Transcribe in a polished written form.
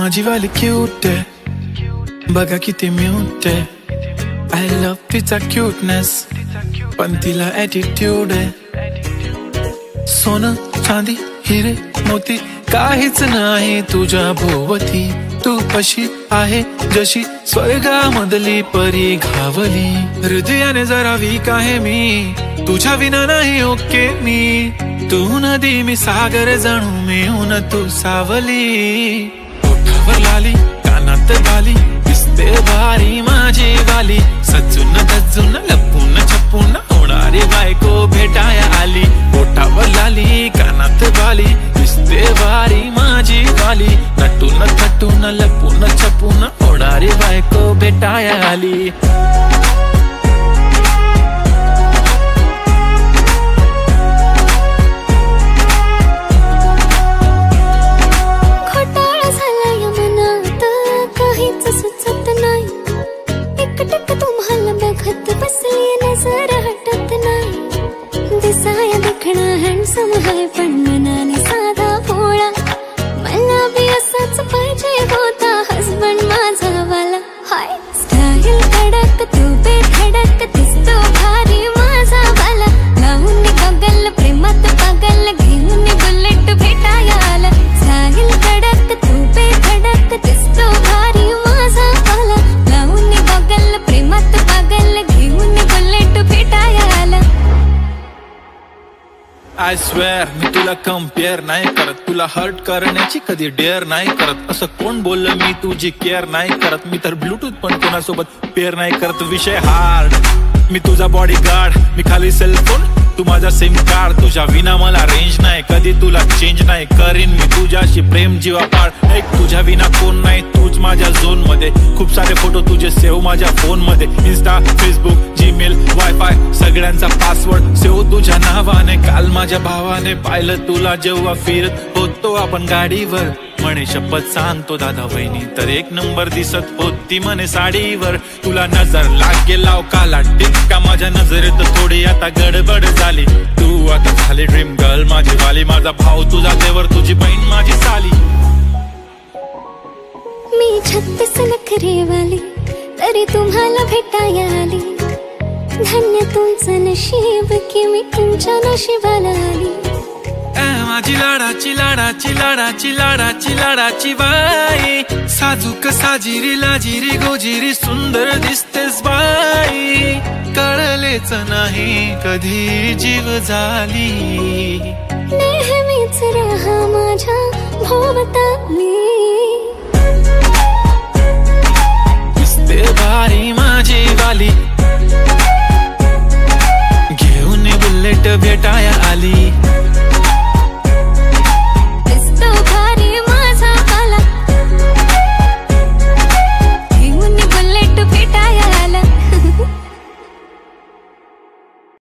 माझी वाली क्यूट आहे, बघा किती म्यूट आहे. आय लव्ह तिचा क्यूटनेस, पण तिला ॲटिट्यूड आहे. सोनं चांदी हिरे मोती काहीच नाही तुझ्या भोवती. तू अशी आहे जशी स्वर्गामधली परी घावली. हृदयाने जरा वीक आहे मी, तुझ्या विना नाही ओके मी. तू नदी मी सागर जणू मी ऊन तू सावली. ओठावर लाली कानात बाली दिसते भारी माझी वाली. सजून धजून लपून छपून होणारी बायको भेटाया आली. ओठावर लाली कानात बाली दिसते भारी माझी वाली. नटून थटून लपून छपून होणारी बायको भेटाया आली. तुम्हाला बघत बसली नजर हटत नाही. दिसाया देखणा हँडसम आहे पण मनाने साधा भोळा. मला बी असाच पाहिजे होता हसबंड माझा वाला. हाय स्टाईल कडक तू बेधडक दिसतो भारी माझा वाला. लावून गगल प्रेमात पागल घेऊन बुलेट भेटाया आला. स्टाईल कडक तू बेधडक दिसतो भारी माझा वाला. लावून गगल प्रेमात पागल घेऊन बुलेट भेटाया आला. आय स्वेअर मी तुला कम्पेअर नाही करत, तुला हर्ट करण्याची कधी डेअर नाही करत. असं कोण बोललं मी तुझी केअर नाही करत. मी तर ब्लूटूथ पण कोणासोबत पेअर नाही करत. विषय हार्ड मी तुझा बॉडी गार्ड, मी खाली सेलफोन तू माझा सिम कार्ड. तुझ्या विना मला रेंज नाही, कधी तुला चेंज नाही करीन मी तुझ्याशी प्रेम जीवापाड. एक तुझ्या विना कोण नाही, तूच माझ्या झोन मध्ये. खूप सारे फोटो तुझे सेव्ह माझ्या फोन मध्ये. इन्स्टा फेसबुक जीमेल वायफाय सगळ्यांचा पासवर्ड सेव्ह तुझ्या नावाने. काल माझ्या भावाने पाहिलं तुला जेव्हा फिरत होतो आपण गाडीवर. म्हणे शपथ सांगतो दादा वहिनी तर एक नंबर दिसत होती म्हणे साडीवर. तुला नजर लागे लाव काला टिक्का माझ्या नजरेत थोडी आता गडबड झाली. तू आता झाली ड्रीम गर्ल माझी वाली. माझा भाऊ तुझा देवर तुझी बहीण माझी साली. मी 36 नखरे वाली तरी तुम्हाला भेटाया आली. धन्य तुमचं नशीब की मी तुमच्या नशिबाला आली. माझी लाडाची लाडाची लाडाची लाडाची लाडाची बाई. साजूक साजिरी लाजिरी गोजिरी सुंदर दिसतेस बाई. कळलेच नाही कधी जीव झाली. नेहमीच राहा माझ्या भोवताली. दिसते भारी माझी वाली. घेऊन बुलेट भेटाय